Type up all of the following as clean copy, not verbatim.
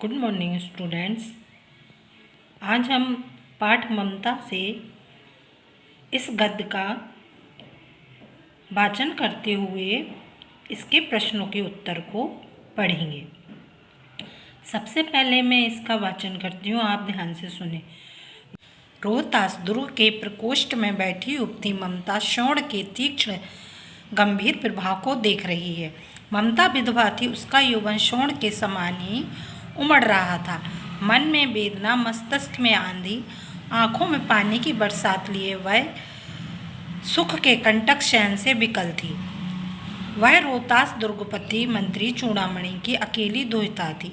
Good morning students. आज हम पाठ ममता से इस गद्य का वाचन करते हुए इसके प्रश्नों के उत्तर को पढ़ेंगे। सबसे पहले मैं इसका वाचन करती हूँ, आप ध्यान से सुने। रोहतास दुर्ग के प्रकोष्ठ में बैठी युवती ममता श्रवण के तीक्ष्ण गंभीर प्रभाव को देख रही है। ममता विधवा थी, उसका यौवन श्रवण के समान ही उमड़ रहा था। मन में वेदना, मस्तिष्क में आंधी, आंखों में पानी की बरसात लिए वह सुख के कंटक शयन से विकल थी। वह रोहतास दुर्गपति मंत्री चूड़ामणि की अकेली दुहिता थी।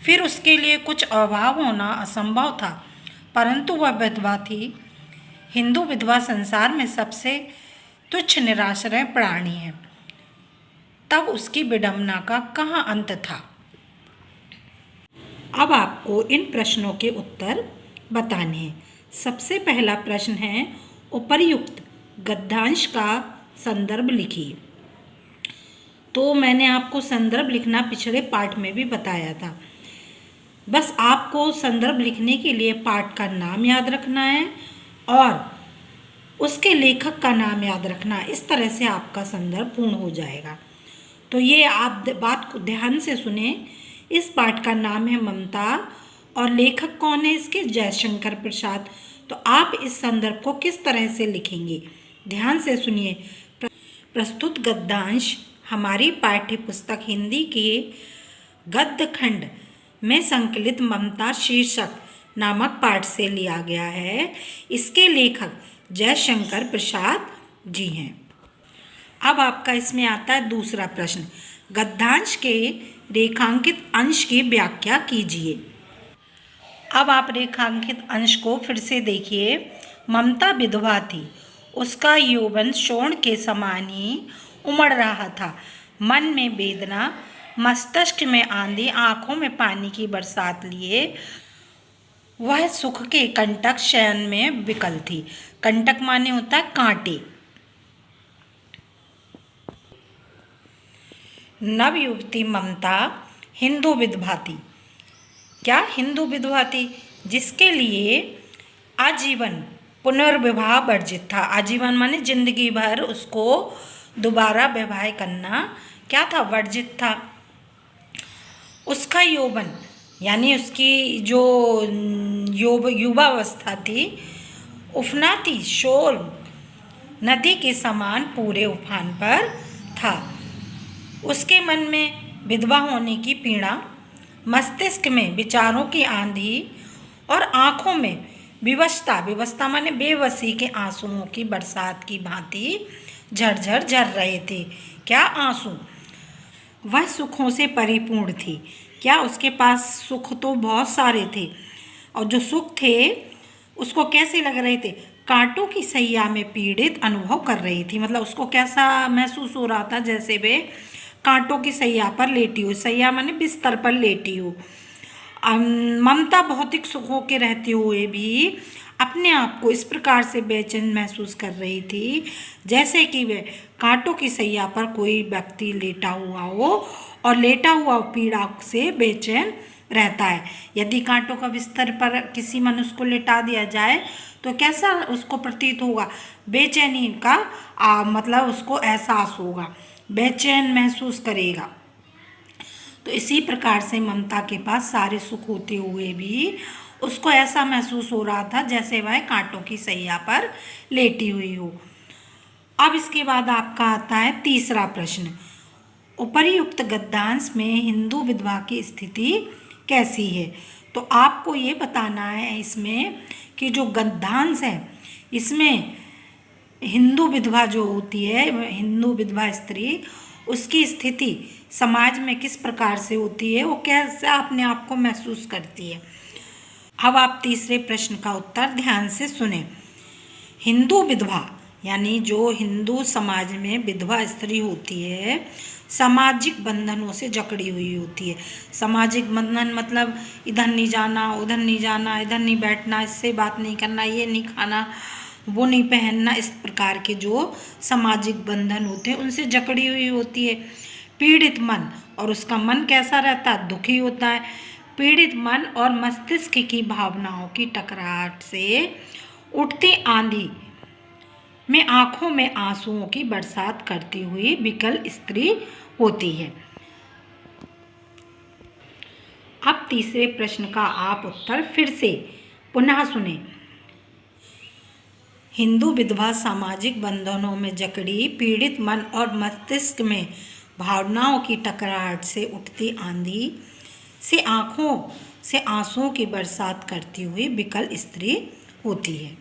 फिर उसके लिए कुछ अभाव होना असंभव था, परंतु वह विधवा थी। हिंदू विधवा संसार में सबसे तुच्छ निराश्रय प्राणी है। तब उसकी विडंबना का कहाँ अंत था। अब आपको इन प्रश्नों के उत्तर बताने हैं। सबसे पहला प्रश्न है, उपर्युक्त गद्यांश का संदर्भ लिखिए। तो मैंने आपको संदर्भ लिखना पिछले पाठ में भी बताया था। बस आपको संदर्भ लिखने के लिए पाठ का नाम याद रखना है और उसके लेखक का नाम याद रखना। इस तरह से आपका संदर्भ पूर्ण हो जाएगा। तो ये आप बात को ध्यान से सुने। इस पाठ का नाम है ममता और लेखक कौन है इसके? जयशंकर प्रसाद। तो आप इस संदर्भ को किस तरह से लिखेंगे, ध्यान से सुनिए। प्रस्तुत गद्यांश हमारी पाठ्य पुस्तक हिंदी के गद्य खंड में संकलित ममता शीर्षक नामक पाठ से लिया गया है। इसके लेखक जयशंकर प्रसाद जी हैं। अब आपका इसमें आता है दूसरा प्रश्न, गद्यांश के रेखांकित अंश की व्याख्या कीजिए। अब आप रेखांकित अंश को फिर से देखिए। ममता विधवा थी, उसका यौवन श्रवण के समान ही उमड़ रहा था। मन में वेदना, मस्तिष्क में आंधी, आंखों में पानी की बरसात लिए वह सुख के कंटक शयन में विकल थी। कंटक माने होता है कांटे। नवयुवती ममता हिंदू विधवा थी। क्या हिंदू विधवा थी? जिसके लिए आजीवन पुनर्विवाह वर्जित था। आजीवन माने जिंदगी भर उसको दोबारा विवाह करना क्या था? वर्जित था। उसका यौवन यानी उसकी जो युवावस्था थी, उफनाती शोल नदी के समान पूरे उफान पर था। उसके मन में विधवा होने की पीड़ा, मस्तिष्क में विचारों की आंधी और आँखों में विवशता, विवशता माने बेबसी के आंसुओं की बरसात की भांति झरझर झर रहे थे। क्या आंसू? वह सुखों से परिपूर्ण थी। क्या उसके पास सुख तो बहुत सारे थे, और जो सुख थे उसको कैसे लग रहे थे? कांटों की सैया में पीड़ित अनुभव कर रही थी। मतलब उसको कैसा महसूस हो रहा था? जैसे वे कांटों की सैया पर लेटी हो। सैया माने बिस्तर पर लेटी हो। ममता भौतिक सुखों के रहते हुए भी अपने आप को इस प्रकार से बेचैन महसूस कर रही थी जैसे कि वे कांटों की सैया पर कोई व्यक्ति लेटा हुआ हो और लेटा हुआ पीड़ा से बेचैन रहता है। यदि कांटों का बिस्तर पर किसी मनुष्य को लेटा दिया जाए तो कैसा उसको प्रतीत होगा? बेचैनी का मतलब उसको एहसास होगा, बेचैन महसूस करेगा। तो इसी प्रकार से ममता के पास सारे सुख होते हुए भी उसको ऐसा महसूस हो रहा था जैसे वह कांटों की सैया पर लेटी हुई हो। अब इसके बाद आपका आता है तीसरा प्रश्न, उपर्युक्त गद्यांश में हिंदू विधवा की स्थिति कैसी है? तो आपको ये बताना है इसमें कि जो गद्यांश है इसमें हिंदू विधवा जो होती है, हिंदू विधवा स्त्री, उसकी स्थिति समाज में किस प्रकार से होती है, वो कैसे अपने आप को महसूस करती है। अब आप तीसरे प्रश्न का उत्तर ध्यान से सुने। हिंदू विधवा यानी जो हिंदू समाज में विधवा स्त्री होती है, सामाजिक बंधनों से जकड़ी हुई होती है। सामाजिक बंधन मतलब इधर नहीं जाना, उधर नहीं जाना, इधर नहीं बैठना, इससे बात नहीं करना, ये नहीं खाना, वो नहीं पहनना, इस प्रकार के जो सामाजिक बंधन होते हैं उनसे जकड़ी हुई होती है। पीड़ित मन, और उसका मन कैसा रहता है? दुखी होता है। पीड़ित मन और मस्तिष्क की भावनाओं की टकराहट से उठती आंधी में आंखों में आंसुओं की बरसात करती हुई विकल स्त्री होती है। अब तीसरे प्रश्न का आप उत्तर फिर से पुनः सुने। हिंदू विधवा सामाजिक बंधनों में जकड़ी पीड़ित मन और मस्तिष्क में भावनाओं की टकराहट से उठती आंधी से आंखों से आंसुओं की बरसात करती हुई विकल स्त्री होती है।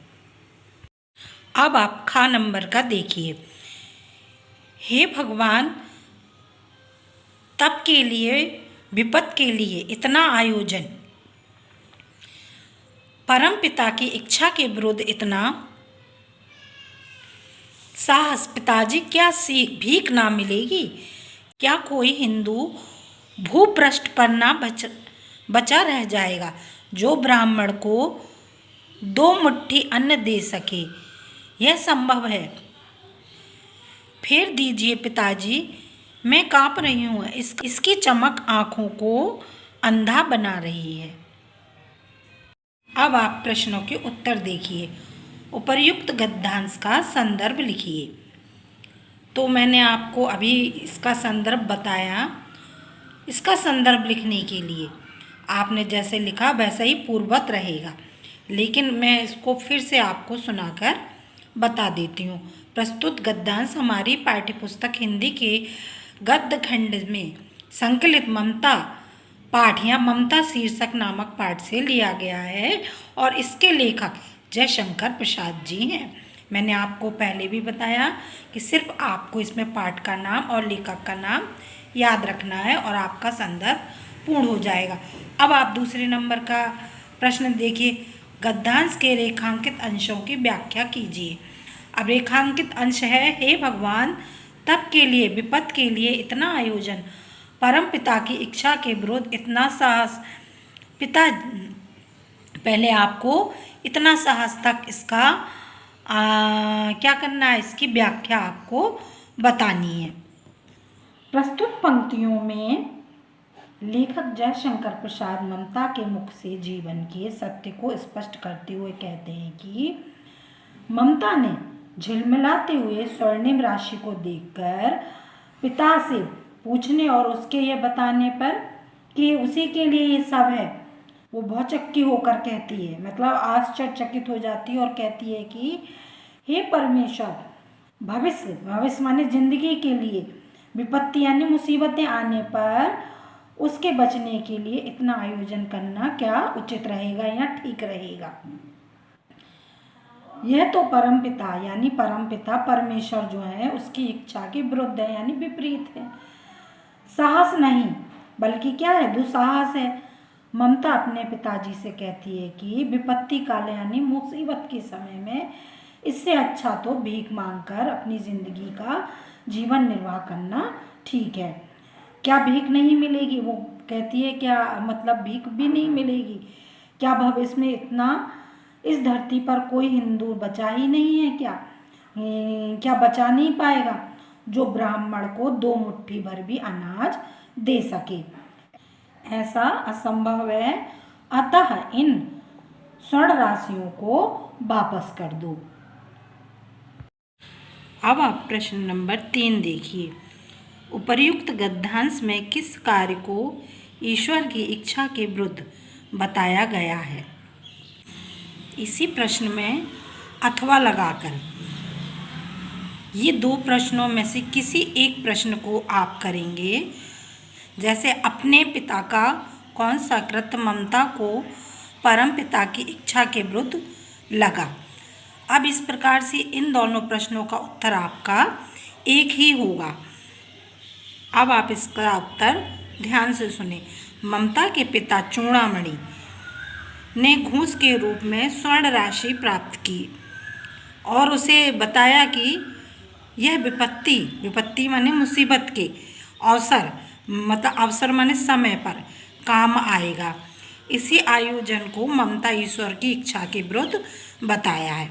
अब आप ख नंबर का देखिए। हे भगवान, तप के लिए विपत्ति के लिए इतना आयोजन, परम पिता की इच्छा के विरुद्ध इतना साहस, पिताजी क्या भीख ना मिलेगी? क्या कोई हिंदू भूपृष्ठ पर ना बचा रह जाएगा जो ब्राह्मण को 2 मुट्ठी अन्न दे सके? यह संभव है? फेर दीजिए पिताजी, मैं काँप रही हूँ। इसकी चमक आँखों को अंधा बना रही है। अब आप प्रश्नों के उत्तर देखिए। उपर्युक्त गद्यांश का संदर्भ लिखिए। तो मैंने आपको अभी इसका संदर्भ बताया। इसका संदर्भ लिखने के लिए आपने जैसे लिखा वैसा ही पूर्ववत रहेगा, लेकिन मैं इसको फिर से आपको सुनाकर बता देती हूँ। प्रस्तुत गद्यांश हमारी पाठ्यपुस्तक हिंदी के गद्य खंड में संकलित ममता पाठ या ममता शीर्षक नामक पाठ से लिया गया है और इसके लेखक जयशंकर प्रसाद जी हैं। मैंने आपको पहले भी बताया कि सिर्फ आपको इसमें पाठ का नाम और लेखक का नाम याद रखना है और आपका संदर्भ पूर्ण हो जाएगा। अब आप दूसरे नंबर का प्रश्न देखिए। गद्यांश के रेखांकित अंशों की व्याख्या कीजिए। अब रेखांकित अंश है, हे भगवान, तप के लिए विपत्ति के लिए इतना आयोजन, परम पिता की इच्छा के विरुद्ध इतना साहस। पिता, पहले आपको इतना साहस तक इसका क्या करना है, इसकी व्याख्या आपको बतानी है। प्रस्तुत पंक्तियों में लेखक जयशंकर प्रसाद ममता के मुख से जीवन के सत्य को स्पष्ट करते हुए कहते हैं कि ममता ने झिलमिलाते हुए स्वर्णिम राशि को देखकर पिता से पूछने और उसके ये बताने पर कि उसी के लिए ये सब है, वो भौचक्की होकर कहती है, मतलब आश्चर्यचकित हो जाती है और कहती है कि हे परमेश्वर, भविष्य माने जिंदगी के लिए, विपत्ति यानी मुसीबतें आने पर उसके बचने के लिए इतना आयोजन करना क्या उचित रहेगा या ठीक रहेगा? यह तो परम पिता यानी परम पिता परमेश्वर जो है उसकी इच्छा के विरुद्ध है, यानी विपरीत है। साहस नहीं बल्कि क्या है, दुस्साहस है। ममता अपने पिताजी से कहती है कि विपत्ति काल यानी मुसीबत के समय में इससे अच्छा तो भीख मांगकर अपनी जिंदगी का जीवन निर्वाह करना ठीक है। क्या भीख नहीं मिलेगी? वो कहती है क्या मतलब भीख भी नहीं मिलेगी? क्या भविष्य में इतना इस धरती पर कोई हिंदू बचा ही नहीं है क्या? क्या बचा नहीं पाएगा जो ब्राह्मण को 2 मुट्ठी भर भी अनाज दे सके? ऐसा असंभव है, अतः इन स्वर्ण राशियों को वापस कर दो। अब आप प्रश्न नंबर 3 देखिए। उपर्युक्त गद्यांश में किस कार्य को ईश्वर की इच्छा के विरुद्ध बताया गया है? इसी प्रश्न में अथवा लगाकर ये 2 प्रश्नों में से किसी एक प्रश्न को आप करेंगे। जैसे अपने पिता का कौन सा कृत्य ममता को परम पिता की इच्छा के विरुद्ध लगा। अब इस प्रकार से इन दोनों प्रश्नों का उत्तर आपका एक ही होगा। अब आप इसका उत्तर ध्यान से सुने। ममता के पिता चूड़ामणि ने घूस के रूप में स्वर्ण राशि प्राप्त की और उसे बताया कि यह विपत्ति माने मुसीबत के अवसर, मतलब अवसर माने समय पर काम आएगा। इसी आयोजन को ममता ईश्वर की इच्छा के विरुद्ध बताया है।